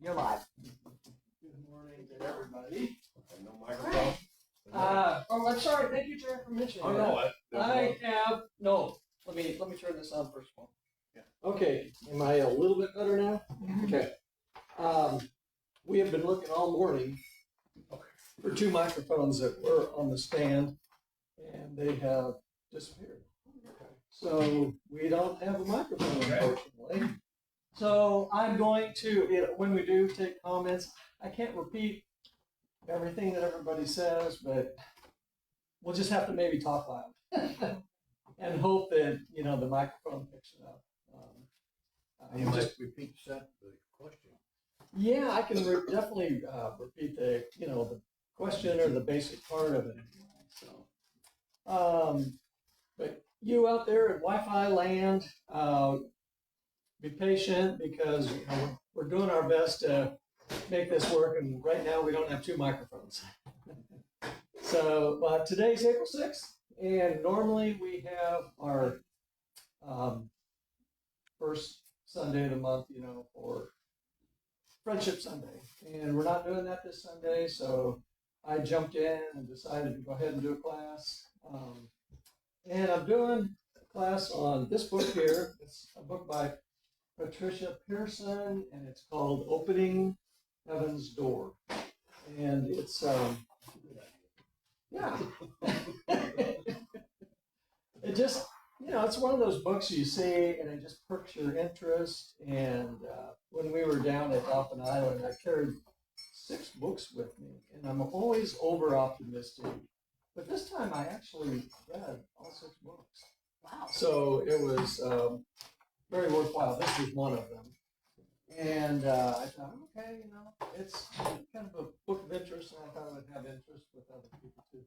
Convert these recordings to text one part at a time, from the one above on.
You're live. Good morning to everybody. No microphone? I'm sorry. Thank you, Jerry, for mentioning Oh, that. no. I have no. Let me turn this on first of all. Yeah. Okay. Am I a little bit better now? Okay. We have been looking all morning for two microphones that were on the stand, and they have disappeared. So we don't have a microphone, unfortunately. So I'm going to, when we do take comments, I can't repeat everything that everybody says, but we'll just have to maybe talk loud and hope that, the microphone picks it up. You might repeat the question. Yeah, I can definitely repeat the question or the basic part of it. So, but you out there at Wi-Fi land, be patient because we're doing our best to make this work, and right now we don't have two microphones. So today's April 6th, and normally we have our first Sunday of the month, for Friendship Sunday, and we're not doing that this Sunday, so I jumped in and decided to go ahead and do a class. And I'm doing a class on this book here. It's a book by Patricia Pearson, and it's called Opening Heaven's Door. And it's, yeah. It just, it's one of those books you see and it just perks your interest. And when we were down at Dolphin Island, I carried 6 books with me, and I'm always over optimistic. But this time I actually read all 6 books. Wow. So it was very worthwhile. This was one of them. And I thought, okay, it's kind of a book of interest, and I thought I would have interest with other people too.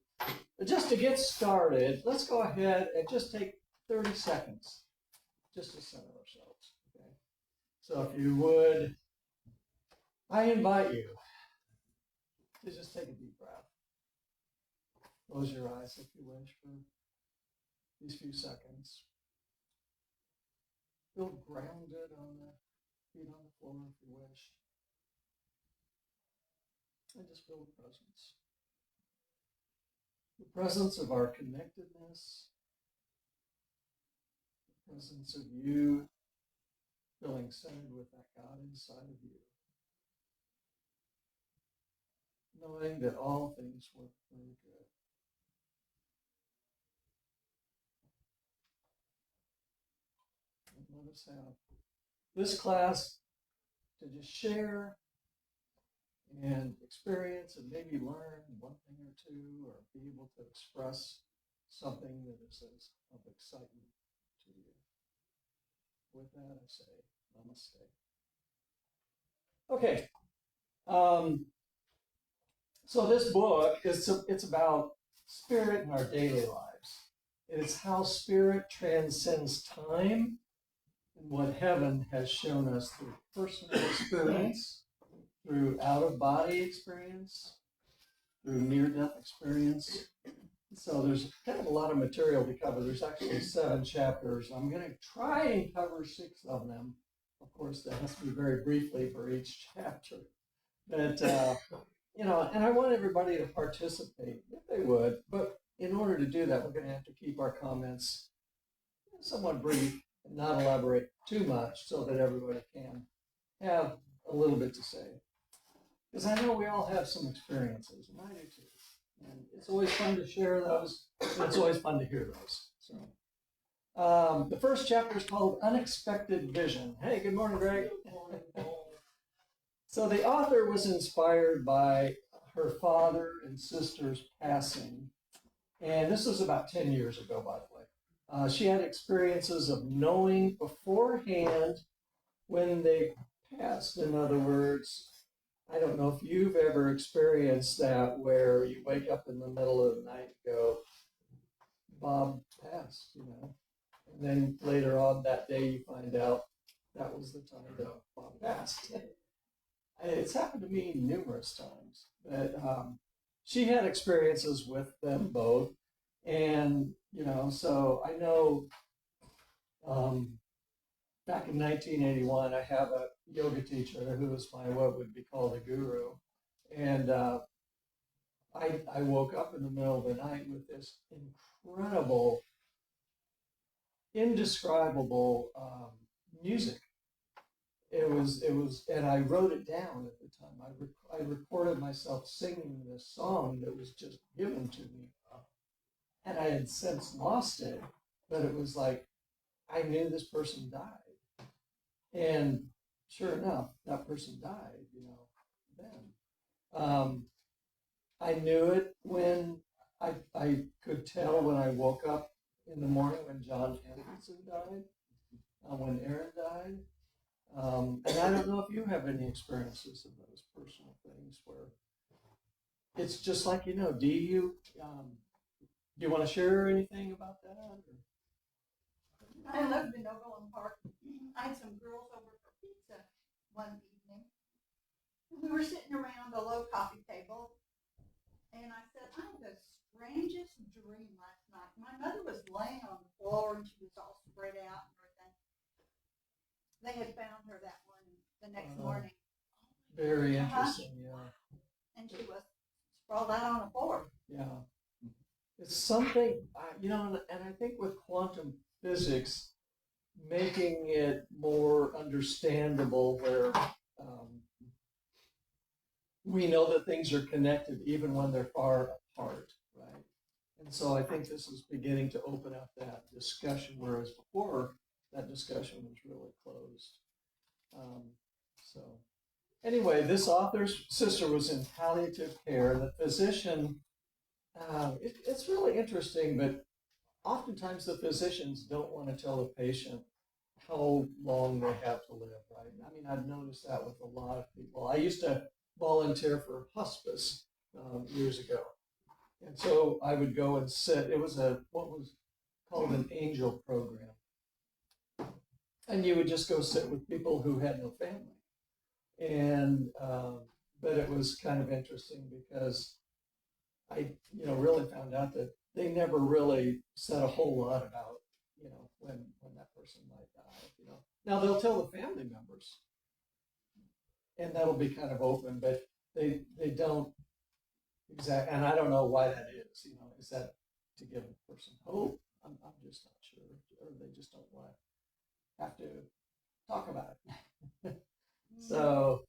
But just to get started, let's go ahead and just take 30 seconds just to center ourselves. Okay. So if you would, I invite you to just take a deep breath. Close your eyes if you wish for these few seconds. Feel grounded on the feet on the floor if you wish. And just feel the presence. The presence of our connectedness. The presence of you feeling centered with that God inside of you. Knowing that all things work for your good. And let us have this class to just share and experience and maybe learn one thing or two, or be able to express something that is of excitement to you. With that, I say namaste. Okay. So this book it's about spirit in our daily lives. It's how spirit transcends time and what heaven has shown us through personal experience, through out-of-body experience, through near-death experience. So there's kind of a lot of material to cover. There's actually 7 chapters. I'm going to try and cover 6 of them. Of course, that has to be very briefly for each chapter. But, and I want everybody to participate, if they would. But in order to do that, we're going to have to keep our comments somewhat brief and not elaborate too much so that everybody can have a little bit to say. Because I know we all have some experiences, and I do too. And it's always fun to share those, and it's always fun to hear those. So, the first chapter is called Unexpected Vision. Hey, good morning, Greg. So the author was inspired by her father and sister's passing. And this was about 10 years ago, by the way. She had experiences of knowing beforehand when they passed. In other words, I don't know if you've ever experienced that where you wake up in the middle of the night and go, Bob passed, And then later on that day you find out that was the time that Bob passed. It's happened to me numerous times. But she had experiences with them both. And, so I know back in 1981, I have yoga teacher who was my what would be called a guru, and I woke up in the middle of the night with this incredible, indescribable music. It was, and I wrote it down at the time. I recorded myself singing this song that was just given to me, and I had since lost it, but it was like I knew this person died, and sure enough, that person died. Then I knew it when I could tell when I woke up in the morning when John Anderson died, when Aaron died. And I don't know if you have any experiences of those personal things where it's just like, do you want to share anything about that? Or? I lived in Overland Park. I had some girls over for pizza one evening. We were sitting around a low coffee table, and I said, I had the strangest dream last night. My mother was laying on the floor, and she was all spread out and everything. They had found her that morning, the next morning. Very interesting, yeah. And she was sprawled out on the floor. Yeah. It's something, and I think with quantum physics, making it more understandable where we know that things are connected even when they're far apart, right? And so I think this is beginning to open up that discussion, whereas before that discussion was really closed. So anyway, this author's sister was in palliative care. The physician, it's really interesting, but oftentimes the physicians don't want to tell the patient how long they have to live, right? I mean, I've noticed that with a lot of people. I used to volunteer for hospice years ago. And so I would go and sit. It was what was called an angel program. And you would just go sit with people who had no family. And, but it was kind of interesting because I, really found out that they never really said a whole lot about, when that person might die. Now they'll tell the family members, and that'll be kind of open, but they don't exactly, and I don't know why that is. Is that to give a person hope? I'm just not sure, or they just don't want to have to talk about it. So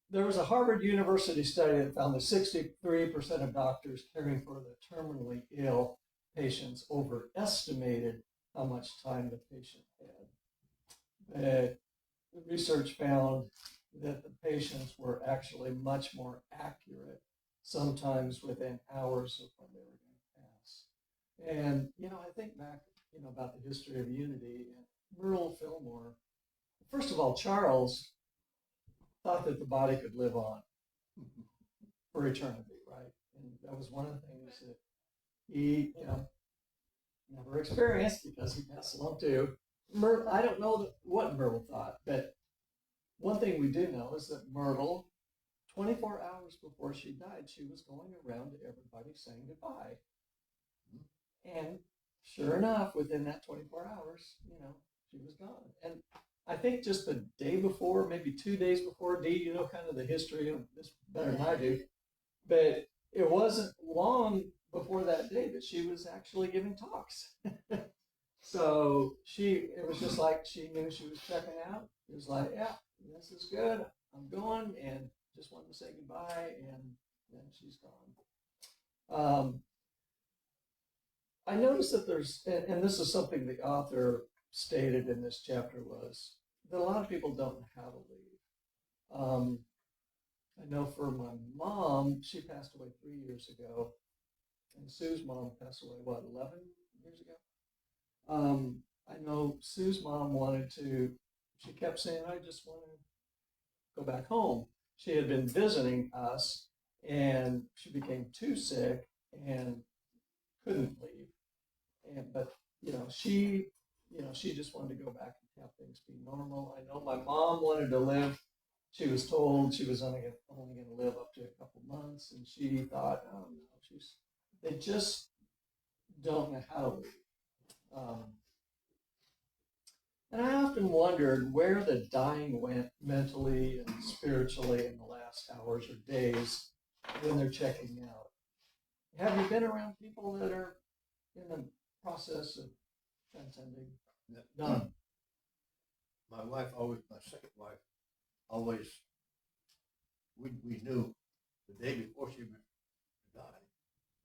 there was a Harvard University study that found that 63% of doctors caring for the terminally ill patients overestimated how much time the patient had. But the research found that the patients were actually much more accurate, sometimes within hours of when they were going to pass. And, I think back, about the history of Unity and Merle Fillmore. First of all, Charles thought that the body could live on for eternity, right? And that was one of the things that he, never experienced because he passed along too. I don't know what Myrtle thought, but one thing we do know is that Myrtle, 24 hours before she died, she was going around to everybody saying goodbye. And sure enough, within that 24 hours, she was gone. And I think just the day before, maybe 2 days before, Dee, kind of the history of this better than I do, but it wasn't long before that day that she was actually giving talks. So it was just like she knew she was checking out. It was like, yeah, this is good. I'm going, and just wanted to say goodbye, and then she's gone. I noticed that and this is something the author stated in this chapter, was that a lot of people don't know how to leave. I know for my mom, she passed away 3 years ago, and Sue's mom passed away, 11 years ago? I know Sue's mom she kept saying, I just want to go back home. She had been visiting us, and she became too sick and couldn't leave. But she just wanted to go back and have things be normal. I know my mom wanted to live. She was told she was only going to live up to a couple months, and she thought, oh no, they just don't know how to leave. And I often wondered where the dying went mentally and spiritually in the last hours or days when they're checking out. Have you been around people that are in the process of transcending? None. My wife always, my second wife, always, we knew the day before she died.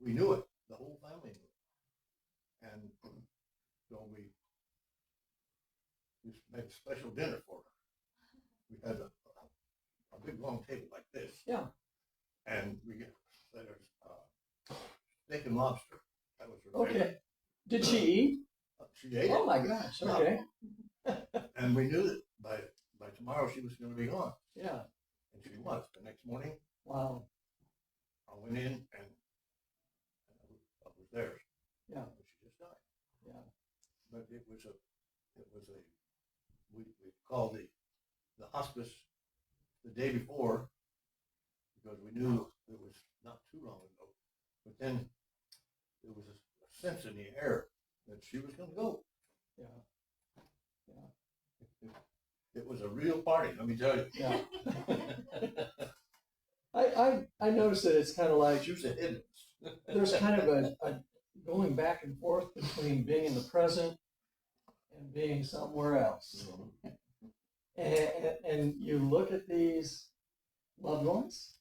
We knew it. The whole family knew it. And so we made a special dinner for her. We had a big long table like this. Yeah. And we get steak and lobster. That was her Okay. favorite. Did she eat? She ate Oh it. my gosh. Okay. And we knew that by tomorrow she was going to be gone. Yeah. And she was. The next morning, Wow. I went in and I was there. Yeah. But she just died. Yeah. But we called the hospice the day before because we knew it was not too long ago. But then there was a sense in the air that she was going to go. Yeah. Yeah. It was a real party, let me tell you. Yeah. I noticed that it's kind of like She was a hidden. there's kind of a going back and forth between being in the present and being somewhere else. And you look at these loved ones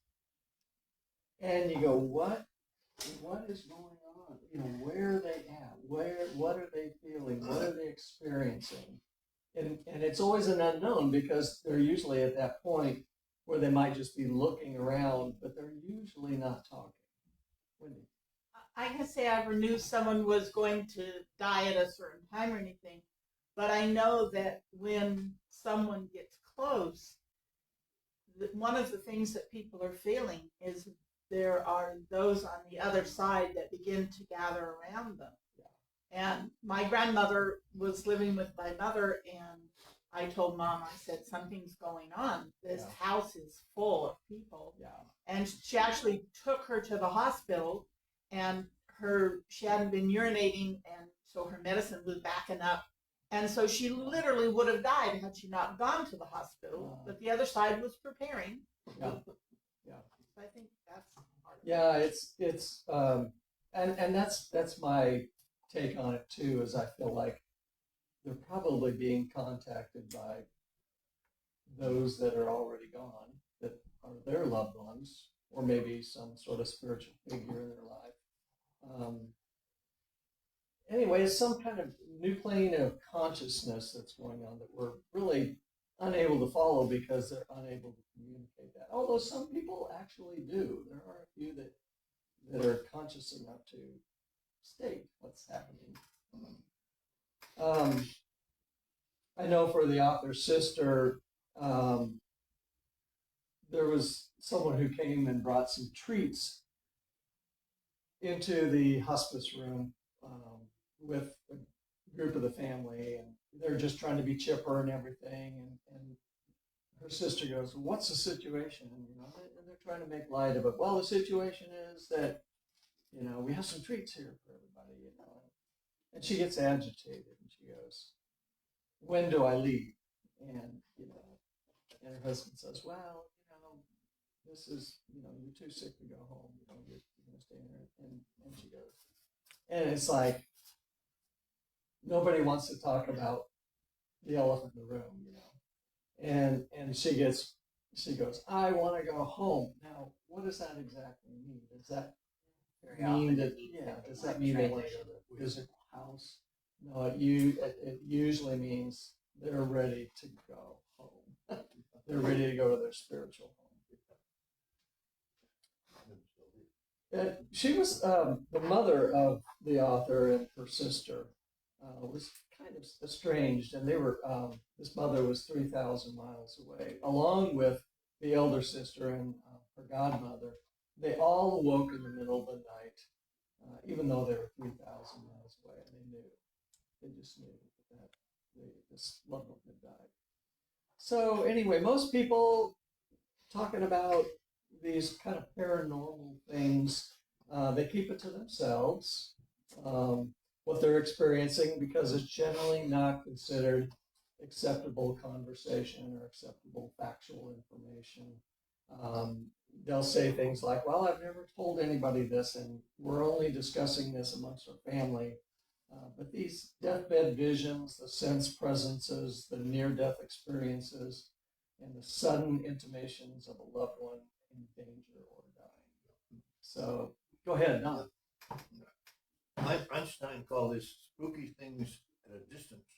and you go, what is going on? You know, where are they at? What are they feeling? What are they experiencing? And it's always an unknown because they're usually at that point where they might just be looking around, but they're usually not talking. Wendy. I can say I never knew someone was going to die at a certain time or anything, but I know that when someone gets close, one of the things that people are feeling is there are those on the other side that begin to gather around them. Yeah. And my grandmother was living with my mother, and I told Mom, I said, something's going on. This house is full of people. Yeah. And she actually took her to the hospital, and she hadn't been urinating, and so her medicine was backing up. And so she literally would have died had she not gone to the hospital, but the other side was preparing. Yeah. Yeah. So I think that's part of it. Yeah, it's and that's my take on it too, is I feel like they're probably being contacted by those that are already gone, that are their loved ones, or maybe some sort of spiritual figure in their life. Anyway, it's some kind of new plane of consciousness that's going on that we're really unable to follow because they're unable to communicate that. Although some people actually do. There are a few that are conscious enough to state what's happening. I know for the author's sister, there was someone who came and brought some treats into the hospice room with a group of the family, and they're just trying to be chipper and everything. And her sister goes, "What's the situation?" And and they're trying to make light of it. Well, the situation is that we have some treats here for everybody. And she gets agitated, and she goes, "When do I leave?" And and her husband says, "Well, this is, you're too sick to go home. You're going to stay here." And she goes, and it's like nobody wants to talk about the elephant in the room, And she goes, "I want to go home." Now, what does that exactly mean? Does that mean that does that mean they want to go to the physical house? No, it usually means they're ready to go home. They're ready to go to their spiritual home. She was the mother of the author, and her sister was kind of estranged, and they were. This mother was 3,000 miles away, along with the elder sister and her godmother. They all awoke in the middle of the night, even though they were 3,000 miles away, and they knew. They just knew that this loved one had died. So anyway, most people talking about these kind of paranormal things, they keep it to themselves, what they're experiencing, because it's generally not considered acceptable conversation or acceptable factual information. They'll say things like, well, I've never told anybody this, and we're only discussing this amongst our family. But these deathbed visions, the sense presences, the near-death experiences, and the sudden intimations of a loved one in danger or dying. So go ahead, Don. Einstein called this spooky things at a distance,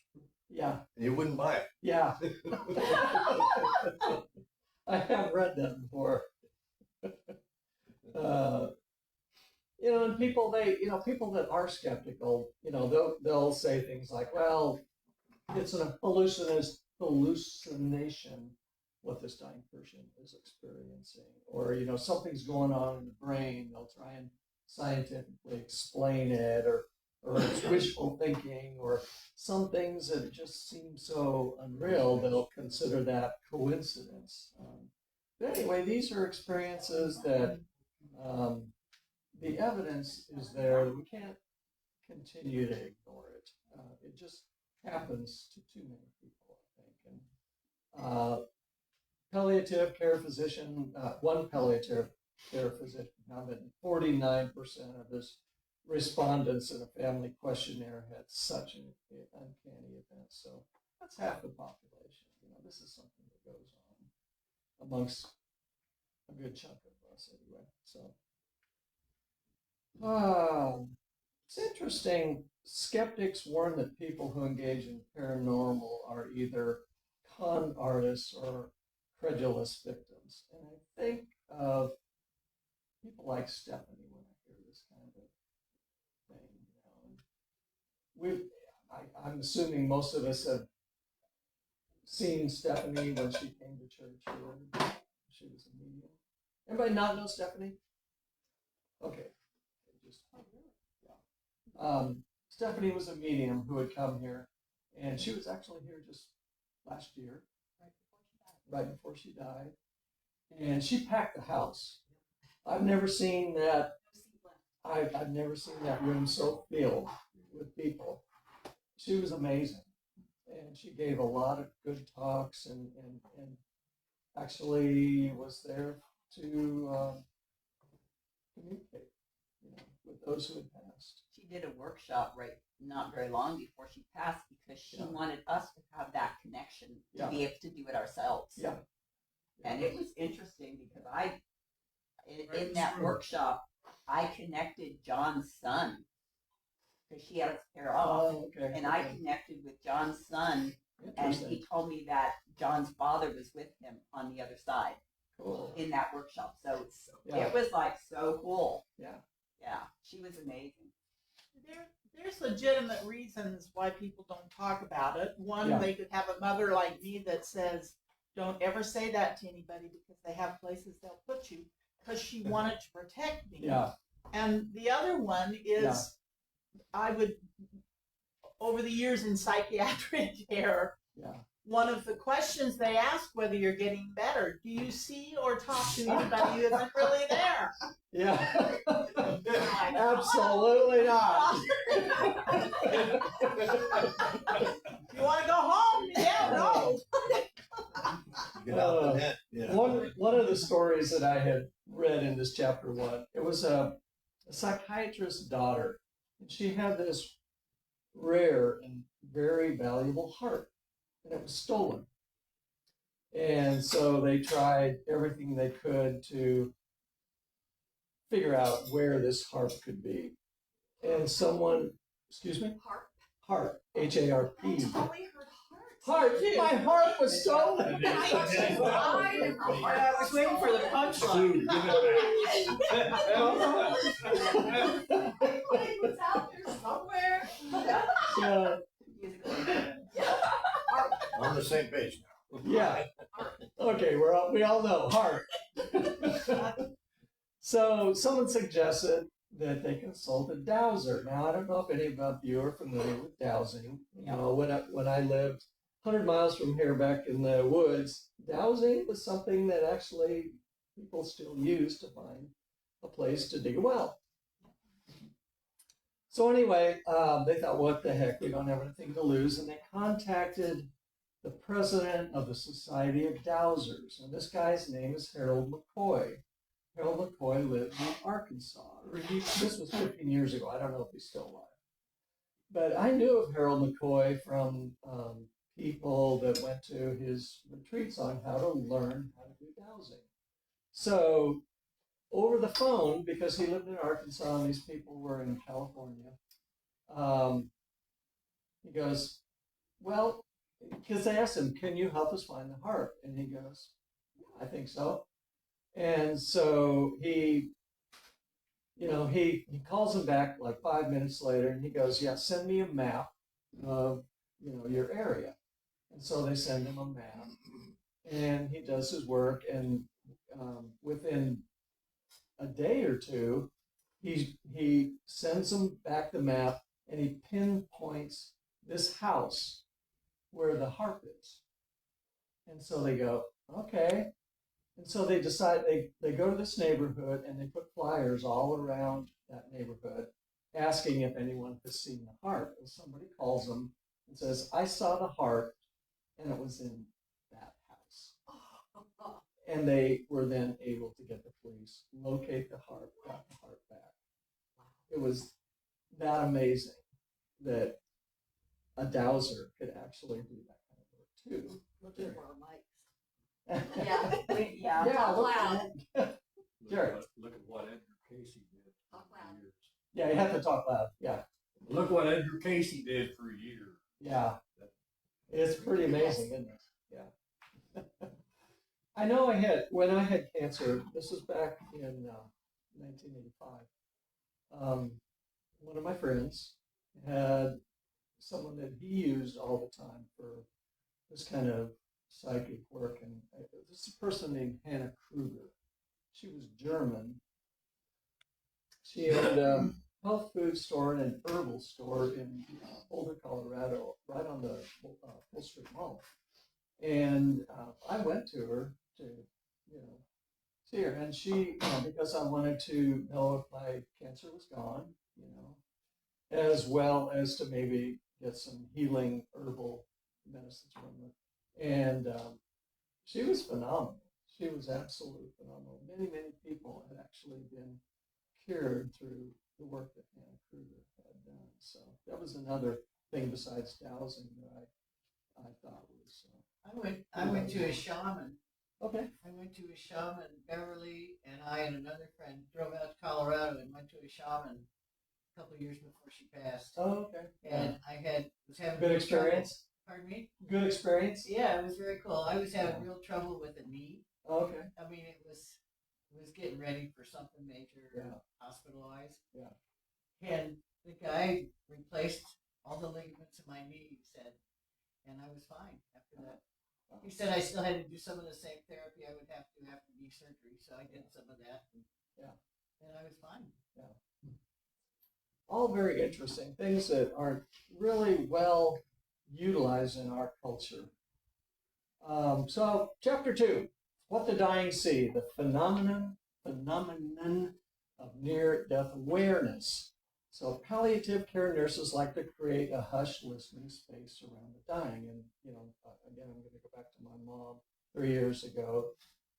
Yeah, and you wouldn't buy it. yeah. I have read that before. And people people that are skeptical, they'll say things like, well, it's an hallucination what this dying person is experiencing, or something's going on in the brain. They'll try and scientifically explain it, or it's wishful thinking, or some things that just seem so unreal they'll consider that coincidence. But anyway, these are experiences that the evidence is there that we can't continue to ignore it. It just happens to too many people, I think. And palliative care physician, one palliative care physician commented 49% of his respondents in a family questionnaire had such an uncanny event. So that's half the population. This is something that goes on amongst a good chunk of us anyway. So it's interesting. Skeptics warn that people who engage in paranormal are either con artists or credulous victims. And I think of people like Stephanie when I hear this kind of thing. And I'm assuming most of us have seen Stephanie when she came to church here. She was a medium. Anybody not know Stephanie? Okay. Stephanie was a medium who had come here, and she was actually here just last year, right before she died. And she packed the house. I've never seen that. I've never seen that room so filled with people. She was amazing, and she gave a lot of good talks, and actually was there to communicate, with those who had passed. She did a workshop not very long before she passed, because she wanted us to have that connection to be able to do it ourselves. Yeah. And it was interesting because in that workshop, I connected John's son, because she had to pair off. Oh, okay. And I connected with John's son, and he told me that John's father was with him on the other side. Cool. In that workshop. So it was like so cool. Yeah. Yeah. She was amazing. There's legitimate reasons why people don't talk about it. One, they could have a mother like me that says, don't ever say that to anybody because they have places they'll put you, because she wanted to protect me. Yeah. And the other one is I would, over the years in psychiatric care, one of the questions they ask whether you're getting better, do you see or talk to anybody who isn't really there? Yeah. Absolutely not. You want to go home? Yeah, no. Get out of that. Yeah. One of the stories that I had read in this chapter 1, it was a psychiatrist's daughter, and she had this rare and very valuable harp, and it was stolen. And so they tried everything they could to figure out where this harp could be. And someone, excuse me? Harp, H-A-R-P. I only heard Harp, my harp was stolen. I was waiting for the punchline. It was out there somewhere. So, On the same page now. yeah. Okay, we all know harp. So someone suggested that they consult a dowser. Now, I don't know if any of you are familiar with dowsing. When I lived 100 miles from here back in the woods, dowsing was something that actually people still use to find a place to dig a well. So anyway, they thought, what the heck, we don't have anything to lose. And they contacted the president of the Society of Dowsers. And this guy's name is Harold McCoy. Harold McCoy lived in Arkansas. This was 15 years ago. I don't know if he's still alive. But I knew of Harold McCoy from people that went to his retreats on how to learn how to do dowsing. So over the phone, because he lived in Arkansas and these people were in California, he goes, well, because they asked him, can you help us find the harp? And he goes, yeah, I think so. And so he calls him back like 5 minutes later and he goes, yeah, send me a map of, your area. And so they send him a map and he does his work. And within a day or two, he sends them back the map and he pinpoints this house where the harp is. And so they go, okay. And so they decide they go to this neighborhood and they put flyers all around that neighborhood asking if anyone has seen the harp. And somebody calls them and says, I saw the harp and it was in that house. And they were then able to get the police, locate the harp, got the harp back. It was that amazing that a dowser could actually do that kind of work too. Looking for our mics. Yeah, yeah. Yeah, Talk look, loud. Jerry. Look at what Edgar Casey did Talk for loud. years. Yeah, you have to talk loud. Yeah, Look what Edgar Casey did for years. yeah. It's pretty amazing, isn't it? Yeah. I know when I had cancer, this was back in 1985, one of my friends had someone that he used all the time for this kind of psychic work. And this is a person named Hannah Kruger. She was German. She owned a health food store and an herbal store in Boulder, Colorado, right on the Full Street Mall. And I went to her to, see her. And she, because I wanted to know if my cancer was gone, as well as to maybe get some healing herbal medicines from her. And she was phenomenal. She was absolutely phenomenal. Many, many people had actually been cured through the work that Hannah Kruger had done. So that was another thing besides dowsing that I thought was. I went to a shaman. Okay. I went to a shaman, Beverly, and I and another friend drove out to Colorado and went to a shaman a couple of years before she passed. Oh, okay. And I was having Good real experience. trouble. Pardon me? Good experience. Yeah, it was very cool. I was having real trouble with a knee. Okay. I mean, it was getting ready for something major, hospitalized. Yeah. And the guy replaced all the ligaments in my knee, he said, and I was fine after that. He said I still had to do some of the same therapy I would have to after knee surgery, so I did some of that. And I was fine. Yeah. All very interesting things that aren't really well utilized in our culture. So, chapter 2, what the dying see, the phenomenon of near-death awareness. So, palliative care nurses like to create a hushed listening space around the dying. And, again, I'm going to go back to my mom 3 years ago.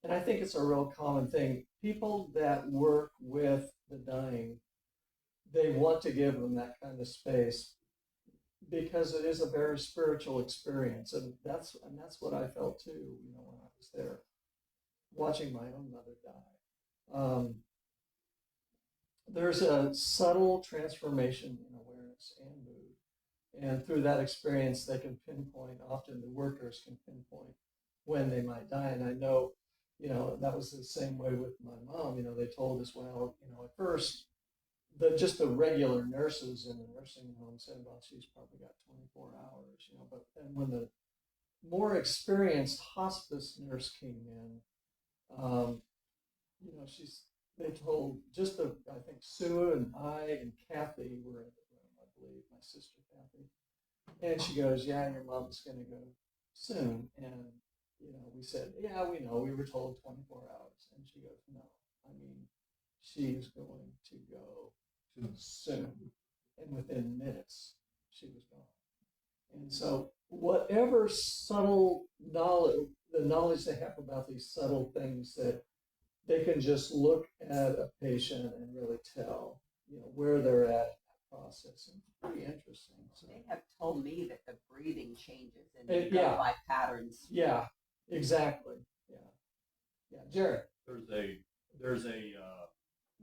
And I think it's a real common thing. People that work with the dying, they want to give them that kind of space because it is a very spiritual experience. And that's what I felt too, when I was there watching my own mother die. There's a subtle transformation in awareness and mood. And through that experience, they can pinpoint, often the workers can pinpoint when they might die. And I know, that was the same way with my mom. They told us, well, at first, just the regular nurses in the nursing home said, well, she's probably got 24 hours, but then when the more experienced hospice nurse came in, they told I think Sue and I and Kathy were in the room, I believe, my sister Kathy. And she goes, yeah, your mom's going to go soon. And, we said, yeah, we know, we were told 24 hours. And she goes, no, she's going to go soon. And within minutes, she was gone. And so whatever subtle knowledge, the knowledge they have about these subtle things, that they can just look at a patient and really tell, where they're at in that process. And it's pretty interesting. So, They have told me that the breathing changes and Eh, they go yeah. by patterns. yeah, exactly. Yeah. Yeah. Jared. There's a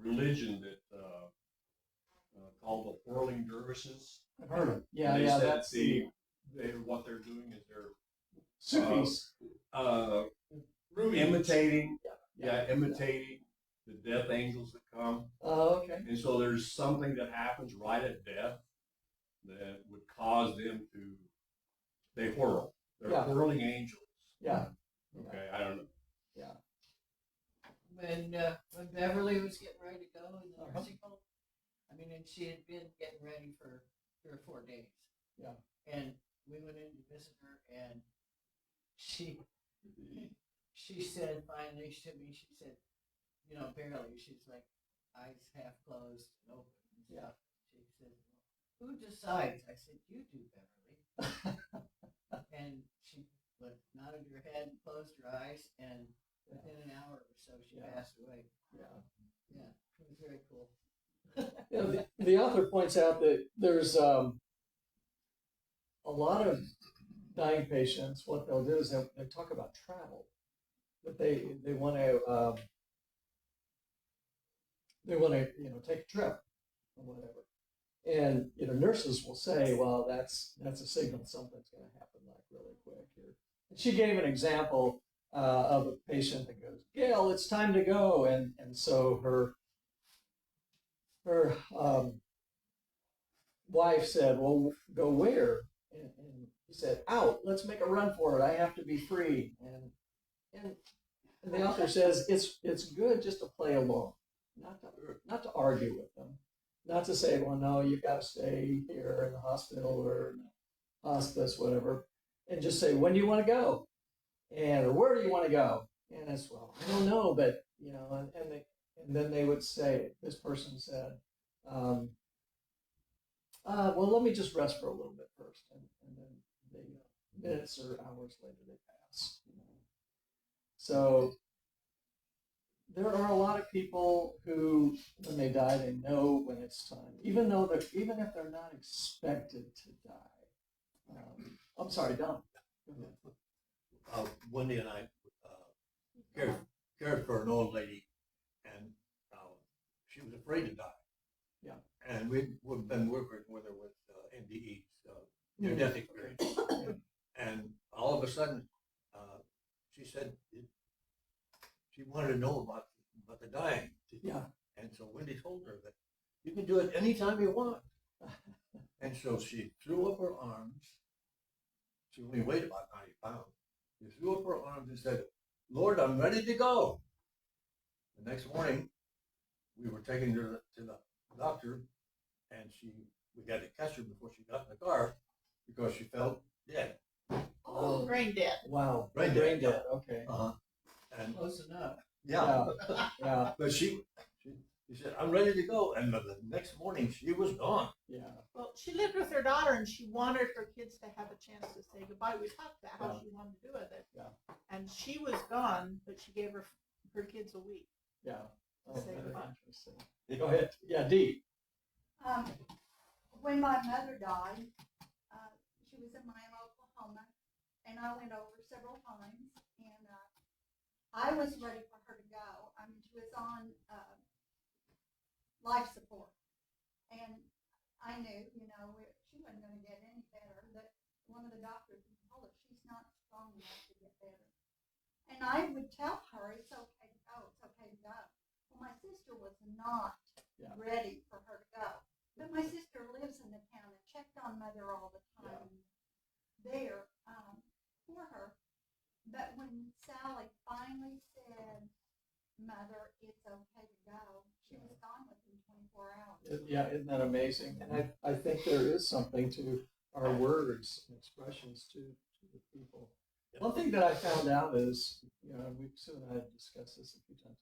religion that called the whirling dervishes. I've heard of. Yeah, And they yeah. said That's what they're doing is they're Sufis. imitating Yeah. imitating the death angels that come. Oh, okay. And so there's something that happens right at death that would cause them to, they whirl. They're Yeah. whirling angels. Yeah. Okay, I don't know. Yeah. When Beverly was getting ready to go in the Uh-huh. nursing home, I mean, and she had been getting ready for 3 or 4 days. Yeah. And we went in to visit her, and she said finally to me, she said, barely, she's like eyes half closed and open. And Yeah. She said, "Who decides?" I said, "You do, Beverly." And she nodded her head, closed her eyes, and within an hour or so, she Yeah. passed away. Yeah. Yeah, it was very cool. The author points out that there's a lot of dying patients. What they'll do is they talk about travel, that they want to take a trip or whatever, and nurses will say, well, that's a signal something's going to happen like really quick here. And she gave an example of a patient that goes, Gail, it's time to go, and so her wife said, well, go where? And he said, out, let's make a run for it. I have to be free. And the author says it's good just to play along, not to argue with them, not to say, well, no, you've got to stay here in the hospital or in the hospice, whatever, and just say, when do you want to go? Or where do you want to go? And it's, well, I don't know, but and then they would say, this person said, well, let me just rest for a little bit first, and then minutes or hours later they pass. So there are a lot of people who, when they die, they know when it's time, even if they're not expected to die. I'm sorry, Don. Wendy and I cared for an old lady, and she was afraid to die. Yeah. And we've been working with her with NDEs, near-death experience. And all of a sudden, she said she wanted to know about the dying. Yeah. And so Wendy told her that you can do it anytime you want. And so she threw up her arms. She only weighed about 90 pounds. She threw up her arms and said, Lord, I'm ready to go. The next morning, we were taking her to the doctor, and we had to catch her before she got in the car because she felt dead. Oh, brain dead. Wow. Brain dead. dead. Okay. And Close enough. yeah. Yeah. But she said, I'm ready to go. And the next morning, she was gone. Yeah. Well, she lived with her daughter, and she wanted her kids to have a chance to say goodbye. We talked about how she wanted to do it. Yeah. And she was gone, but she gave her kids a week. Yeah. To say very goodbye. interesting. Go ahead. Yeah, Dee. When my mother died, she was in Miami, Oklahoma, and I went over several times, and I was ready for her to go. I mean, she was on life support, and I knew, she wasn't going to get any better. That one of the doctors told her she's not strong enough to get better, and I would tell her it's okay to go, it's okay to go. Well, my sister was not ready for her to go. But my sister lives in the town and checked on Mother all the time there for her. But when Sally finally said, Mother, it's okay to go, she was gone within 24 hours. Yeah, isn't that amazing? And I think there is something to our words and expressions to the people. One thing that I found out is, Sue and I have discussed this a few times.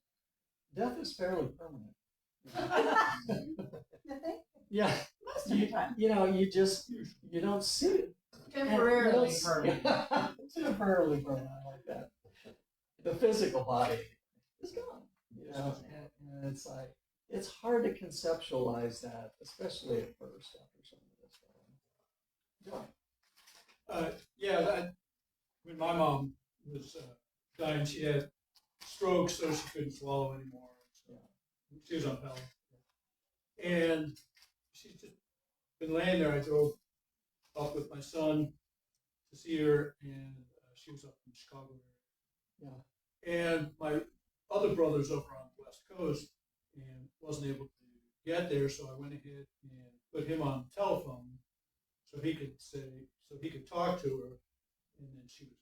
Death is fairly permanent. You think? Yeah, Most of the time. you know, you don't see it. Temporarily And permanent. temporarily permanent, I like that. The physical body is gone, you know, and it's like, it's hard to conceptualize that, especially at first after some of this going. John? Yeah, when my mom was dying, she had strokes, so she couldn't swallow anymore. So she was on palliative. And she's just been laying there. I drove up with my son to see her, and she was up in the Chicago area. Yeah. And my other brother's over on the West Coast and wasn't able to get there, so I went ahead and put him on the telephone so he could talk to her, and then she was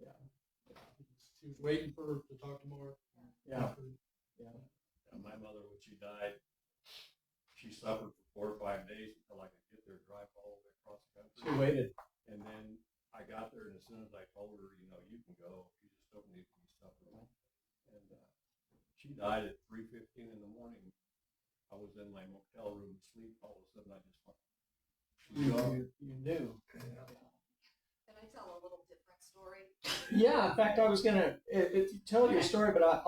gone. Yeah. She was waiting for her to talk to Mark. Yeah. And my mother, when she died, she suffered for 4 or 5 days until I could get there, drive all the way across the country. She waited. And then I got there, and as soon as I told her, you know, you can go, you just don't need to be suffering. And she died at 3:15 in the morning. I was in my motel room asleep. All of a sudden, I just went. You knew. Can I tell a little different story? Yeah, in fact, I was gonna tell your story, but I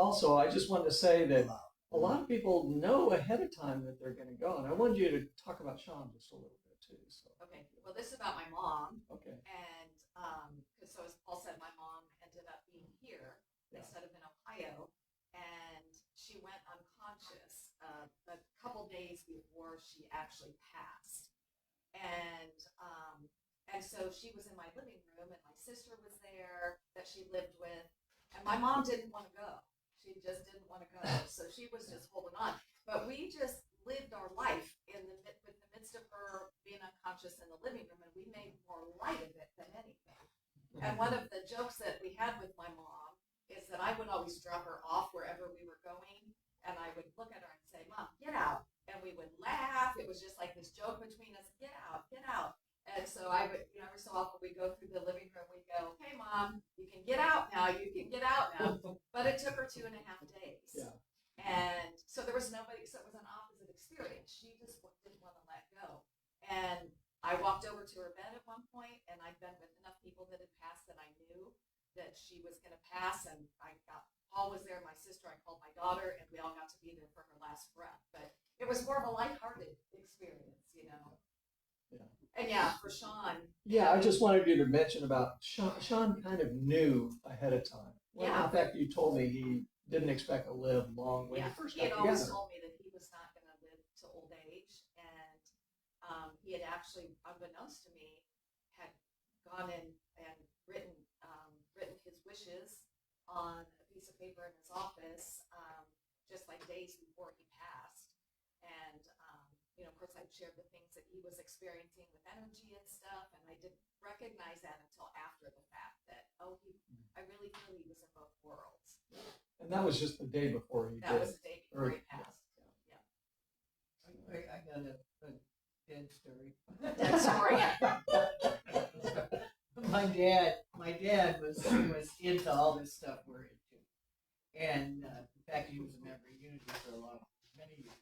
just wanted to say that a lot of people know ahead of time that they're gonna go, and I wanted you to talk about Sean just a little bit too. So. Okay, well, this is about my mom, Okay. and because so as Paul said, my mom ended up being here instead of in Ohio, and she went unconscious a couple days before she actually passed, and so she was in my living room, and my sister was there that she lived with, and my mom didn't want to go. She just didn't want to go, so she was just holding on. But we just lived our life with the midst of her being unconscious in the living room, and we made more light of it than anything. And one of the jokes that we had with my mom is that I would always drop her off wherever we were going, and I would look at her and say, "Mom, get out," and we would laugh. It was just like this joke between us, "Get out, get out." And so I would, every so often we go through the living room, we'd go, "Okay, Mom, you can get out now, you can get out now." But it took her 2.5 days. Yeah. And so there was nobody, so it was an opposite experience. She just didn't want to let go. And I walked over to her bed at one point, and I'd been with enough people that had passed that I knew that she was going to pass. And Paul was there, my sister, I called my daughter, and we all got to be there for her last breath. But it was more of a lighthearted experience, Yeah. And yeah, for Sean. Yeah, I just wanted you to mention about Sean. Sean kind of knew ahead of time. Well, Yeah. In fact, you told me he didn't expect to live long when you first he got had always together. told me that he was not going to live to old age, and he had actually, unbeknownst to me, had gone in and written his wishes on a piece of paper in his office, just like days before he passed. And of course, I'd shared the things that he was experiencing with energy and stuff, and I didn't recognize that until after the fact. That I really feel he was in both worlds. And that was just the day before he That did. was the day before he passed. Yeah. I got a dead story. That story. My dad was into all this stuff we're into, and in fact, he was a member of Unity for many years.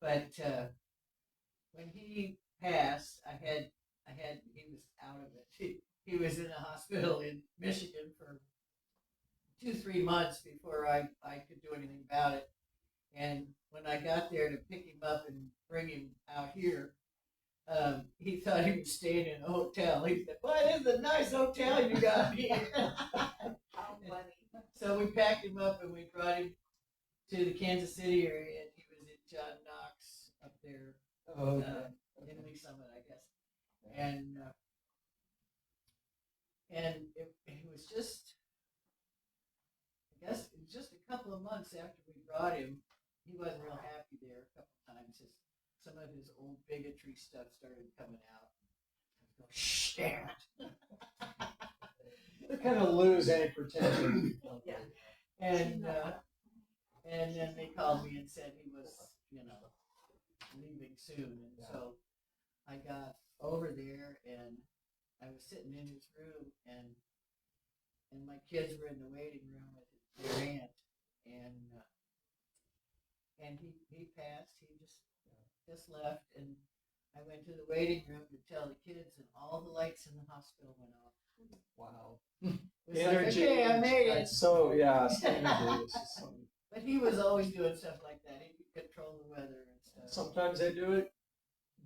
But when he passed, he was out of it. He was in a hospital in Michigan for 2-3 months before I could do anything about it. And when I got there to pick him up and bring him out here, he thought he was staying in a hotel. He said, "Well, this is a nice hotel you got here." How funny. So we packed him up and we brought him to the Kansas City area, and he was in John Knox up there in Lee Summit, I guess. And it was just, I guess it was just a couple of months after we brought him. He wasn't real happy there a couple of times. Some of his old bigotry stuff started coming out. I was going, "Shh, Dad." They kind of lose any pretension. Yeah. And then they called me and said he was, leaving soon. And so I got over there, and I was sitting in his room, and my kids were in the waiting room with their aunt, and and he passed. He just left, and I went to the waiting room to tell the kids, and all the lights in the hospital went off. Wow. It was like, okay, I made it. So yeah, energy is just so. But he was always doing stuff like that. He could control the weather and stuff. Sometimes they do it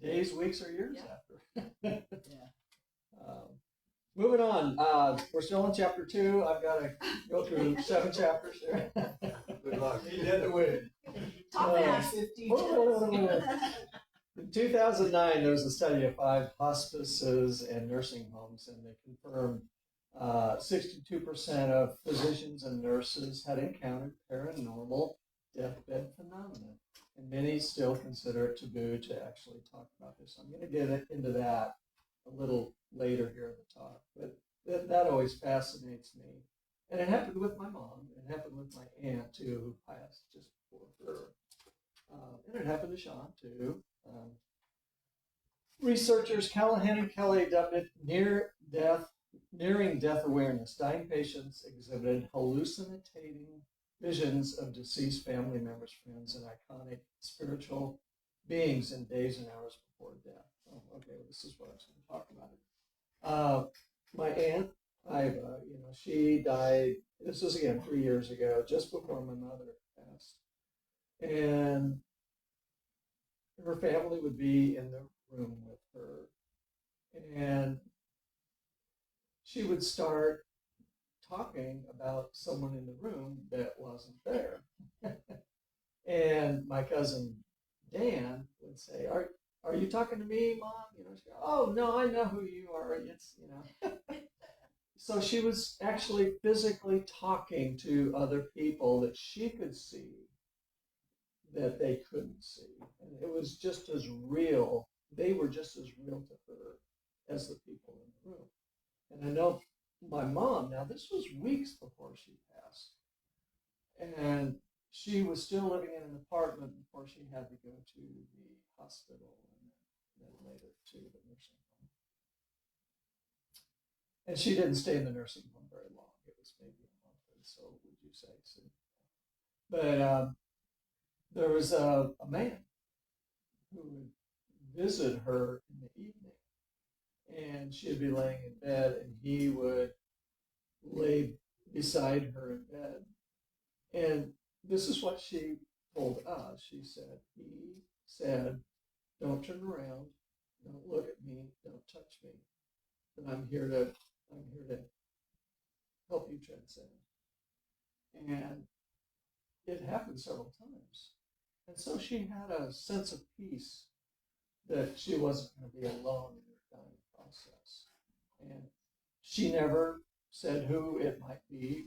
days, weeks, or years after. Yeah. Moving on. We're still in chapter 2. I've got to go through 7 chapters here. Good luck. He did the win. Top fast. 15 In 2009, there was a study of 5 hospices and nursing homes, and they confirmed 62% of physicians and nurses had encountered paranormal deathbed phenomena, and many still consider it taboo to actually talk about this. I'm going to get into that a little later here in the talk, but that always fascinates me. And it happened with my mom. It happened with my aunt, too, who passed just before her. And it happened to Sean, too. Researchers Callahan and Kelly dubbed it nearing death awareness. Dying patients exhibited hallucinating visions of deceased family members, friends, and iconic spiritual beings in days and hours before death. Oh, okay, well, this is what I was going to talk about. My aunt, she died. This was again 3 years ago, just before my mother passed, and her family would be in the room with her, and she would start talking about someone in the room that wasn't there. And my cousin Dan would say, "Are you talking to me, Mom?" She'd go, "Oh no, I know who you are." It's So she was actually physically talking to other people that she could see that they couldn't see, and it was just as real. They were just as real to her as the people in the room. And I know my mom, now this was weeks before she passed, and she was still living in an apartment before she had to go to the hospital and then later to the nursing home. And she didn't stay in the nursing home very long. It was maybe a month or so, would you say? So, but there was a man who would visit her in the evening, and she'd be laying in bed, and he would lay beside her in bed. And this is what she told us. He said, "Don't turn around, don't look at me, don't touch me, but I'm here to help you transcend." And it happened several times. And so she had a sense of peace that she wasn't going to be alone in her dying process. And she never said who it might be,